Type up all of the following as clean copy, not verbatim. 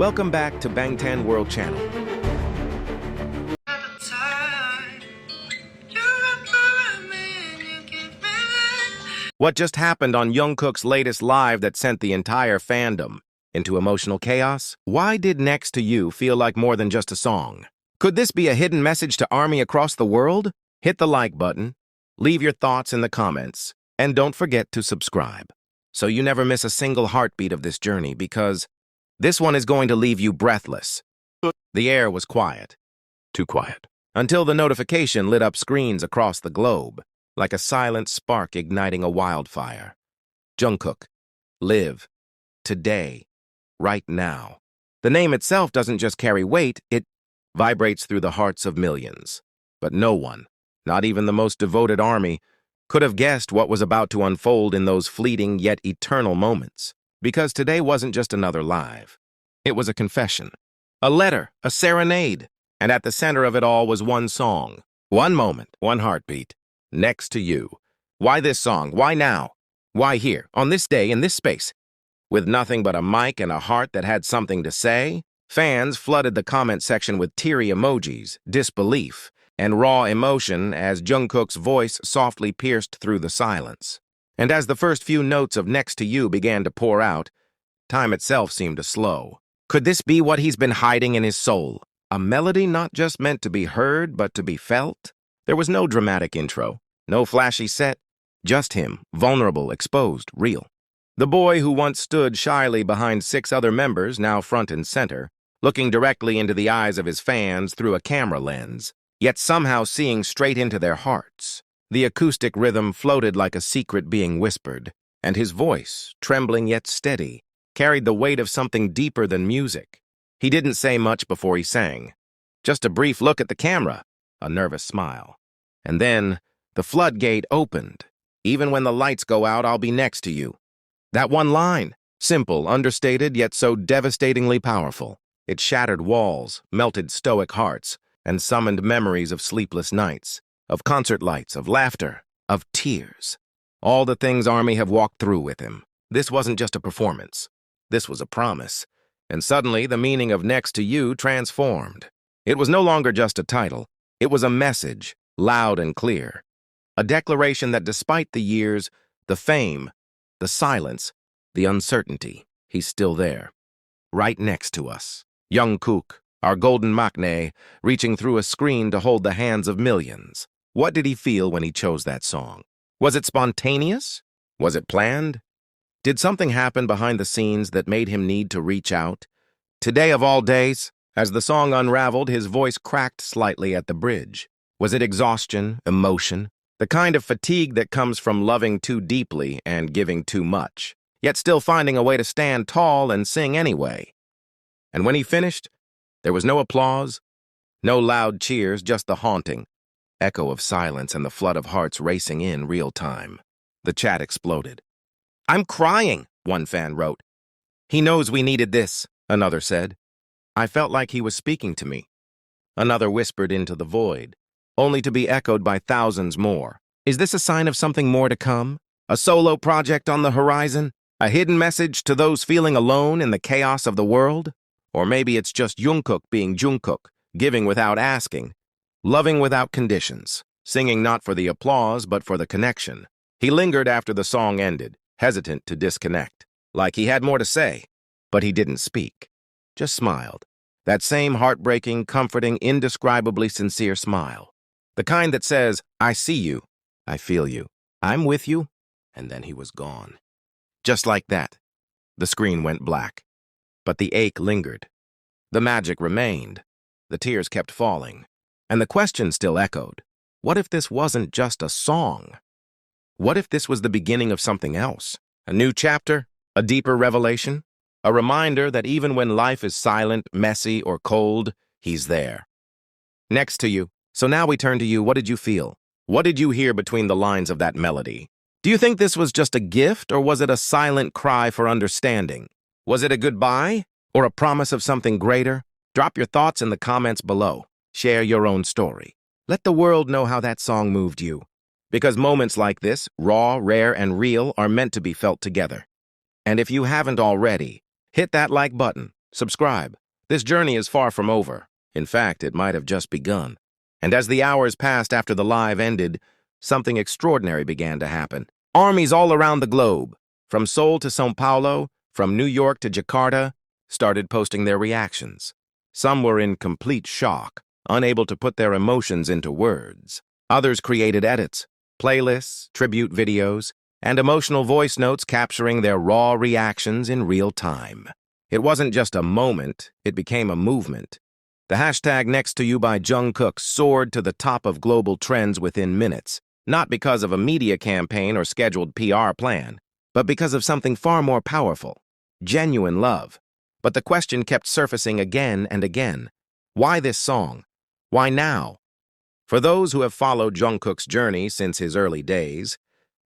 Welcome back to Bangtan World Channel. What just happened on Jungkook's latest live that sent the entire fandom into emotional chaos? Why did Next to You feel like more than just a song? Could this be a hidden message to ARMY across the world? Hit the like button, leave your thoughts in the comments, and don't forget to subscribe so you never miss a single heartbeat of this journey, because this one is going to leave you breathless. The air was quiet, too quiet, until the notification lit up screens across the globe, like a silent spark igniting a wildfire. Jungkook, live, today, right now. The name itself doesn't just carry weight, it vibrates through the hearts of millions. But no one, not even the most devoted ARMY, could have guessed what was about to unfold in those fleeting yet eternal moments. Because today wasn't just another live. It was a confession, a letter, a serenade, and at the center of it all was one song, one moment, one heartbeat. Next to You. Why this song? Why now? Why here, on this day, in this space? With nothing but a mic and a heart that had something to say, fans flooded the comment section with teary emojis, disbelief, and raw emotion as Jungkook's voice softly pierced through the silence. And as the first few notes of Next to You began to pour out, time itself seemed to slow. Could this be what he's been hiding in his soul? A melody not just meant to be heard, but to be felt? There was no dramatic intro, no flashy set, just him, vulnerable, exposed, real. The boy who once stood shyly behind 6 other members, now front and center, looking directly into the eyes of his fans through a camera lens, yet somehow seeing straight into their hearts. The acoustic rhythm floated like a secret being whispered, and his voice, trembling yet steady, carried the weight of something deeper than music. He didn't say much before he sang. Just a brief look at the camera, a nervous smile. And then, the floodgate opened. Even when the lights go out, I'll be next to you. That one line, simple, understated, yet so devastatingly powerful. It shattered walls, melted stoic hearts, and summoned memories of sleepless nights, of concert lights, of laughter, of tears. All the things ARMY have walked through with him. This wasn't just a performance. This was a promise. And suddenly, the meaning of Next to You transformed. It was no longer just a title. It was a message, loud and clear. A declaration that despite the years, the fame, the silence, the uncertainty, he's still there. Right next to us. Jungkook, our golden maknae, reaching through a screen to hold the hands of millions. What did he feel when he chose that song? Was it spontaneous? Was it planned? Did something happen behind the scenes that made him need to reach out? Today of all days, as the song unraveled, his voice cracked slightly at the bridge. Was it exhaustion, emotion, the kind of fatigue that comes from loving too deeply and giving too much, yet still finding a way to stand tall and sing anyway? And when he finished, there was no applause, no loud cheers, just the haunting echo of silence and the flood of hearts racing in real time. The chat exploded. "I'm crying," one fan wrote. "He knows we needed this," another said. "I felt like he was speaking to me." Another whispered into the void, only to be echoed by thousands more. Is this a sign of something more to come? A solo project on the horizon? A hidden message to those feeling alone in the chaos of the world? Or maybe it's just Jungkook being Jungkook, giving without asking, loving without conditions, singing not for the applause but for the connection. He lingered after the song ended, hesitant to disconnect, like he had more to say, but he didn't speak, just smiled. That same heartbreaking, comforting, indescribably sincere smile. The kind that says, I see you, I feel you, I'm with you, and then he was gone. Just like that, the screen went black. But the ache lingered. The magic remained. The tears kept falling. And the question still echoed. What if this wasn't just a song? What if this was the beginning of something else? A new chapter? A deeper revelation? A reminder that even when life is silent, messy, or cold, he's there. Next to you. So now we turn to you. What did you feel? What did you hear between the lines of that melody? Do you think this was just a gift, or was it a silent cry for understanding? Was it a goodbye, or a promise of something greater? Drop your thoughts in the comments below. Share your own story. Let the world know how that song moved you. Because moments like this, raw, rare, and real, are meant to be felt together. And if you haven't already, hit that like button, subscribe. This journey is far from over. In fact, it might have just begun. And as the hours passed after the live ended, something extraordinary began to happen. Armies all around the globe, from Seoul to São Paulo, from New York to Jakarta, started posting their reactions. Some were in complete shock, unable to put their emotions into words. Others created edits, playlists, tribute videos, and emotional voice notes capturing their raw reactions in real time. It wasn't just a moment, it became a movement. The hashtag Next to You by Jungkook soared to the top of global trends within minutes, not because of a media campaign or scheduled PR plan, but because of something far more powerful, genuine love. But the question kept surfacing again and again. Why this song? Why now? For those who have followed Jungkook's journey since his early days,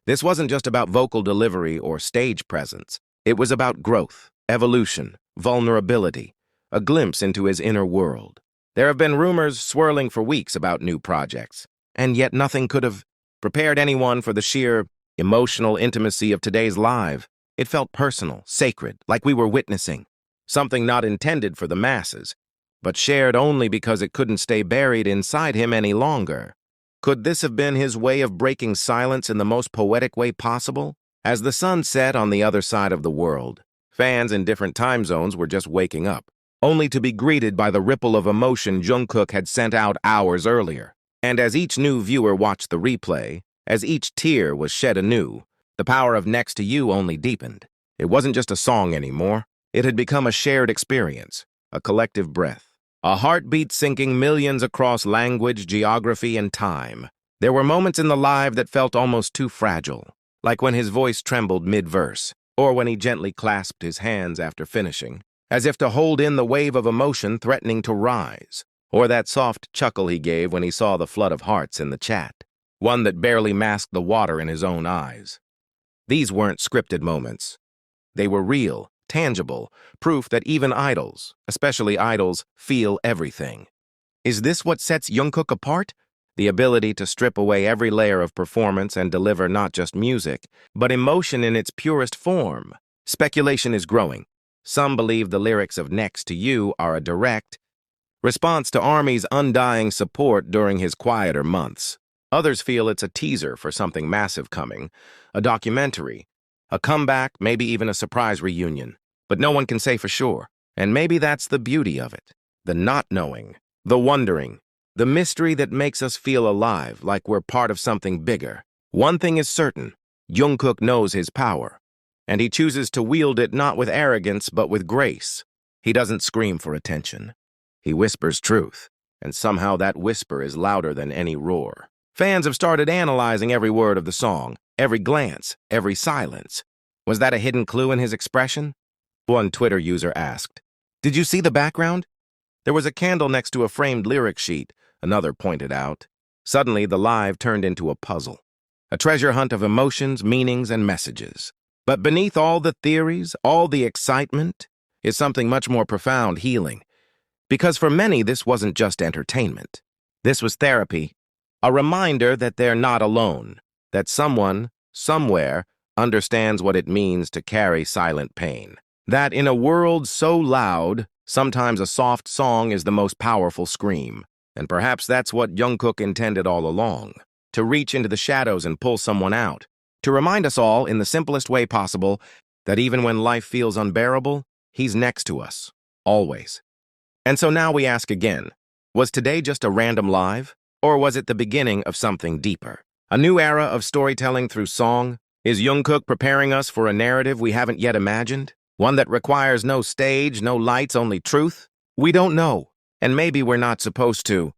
this wasn't just about vocal delivery or stage presence. It was about growth, evolution, vulnerability, a glimpse into his inner world. There have been rumors swirling for weeks about new projects, and yet nothing could have prepared anyone for the sheer emotional intimacy of today's live. It felt personal, sacred, like we were witnessing something not intended for the masses, but shared only because it couldn't stay buried inside him any longer. Could this have been his way of breaking silence in the most poetic way possible? As the sun set on the other side of the world, fans in different time zones were just waking up, only to be greeted by the ripple of emotion Jungkook had sent out hours earlier. And as each new viewer watched the replay, as each tear was shed anew, the power of Next to You only deepened. It wasn't just a song anymore. It had become a shared experience, a collective breath, a heartbeat sinking millions across language, geography, and time. There were moments in the live that felt almost too fragile, like when his voice trembled mid-verse, or when he gently clasped his hands after finishing, as if to hold in the wave of emotion threatening to rise, or that soft chuckle he gave when he saw the flood of hearts in the chat, one that barely masked the water in his own eyes. These weren't scripted moments. They were real, tangible, proof that even idols, especially idols, feel everything. Is this what sets Jungkook apart? The ability to strip away every layer of performance and deliver not just music, but emotion in its purest form. Speculation is growing. Some believe the lyrics of Next to You are a direct response to ARMY's undying support during his quieter months. Others feel it's a teaser for something massive coming, a documentary, a comeback, maybe even a surprise reunion. But no one can say for sure, and maybe that's the beauty of it. The not knowing, the wondering, the mystery that makes us feel alive, like we're part of something bigger. One thing is certain, Jungkook knows his power, and he chooses to wield it not with arrogance but with grace. He doesn't scream for attention. He whispers truth, and somehow that whisper is louder than any roar. Fans have started analyzing every word of the song, every glance, every silence. Was that a hidden clue in his expression? One Twitter user asked, "Did you see the background?" There was a candle next to a framed lyric sheet, another pointed out. Suddenly, the live turned into a puzzle, a treasure hunt of emotions, meanings, and messages. But beneath all the theories, all the excitement, is something much more profound, healing. Because for many, this wasn't just entertainment. This was therapy, a reminder that they're not alone, that someone, somewhere, understands what it means to carry silent pain. That in a world so loud, sometimes a soft song is the most powerful scream. And perhaps that's what Jungkook intended all along, to reach into the shadows and pull someone out, to remind us all, in the simplest way possible, that even when life feels unbearable, he's next to us, always. And so now we ask again, was today just a random live? Or was it the beginning of something deeper? A new era of storytelling through song? Is Jungkook preparing us for a narrative we haven't yet imagined? One that requires no stage, no lights, only truth? We don't know, and maybe we're not supposed to.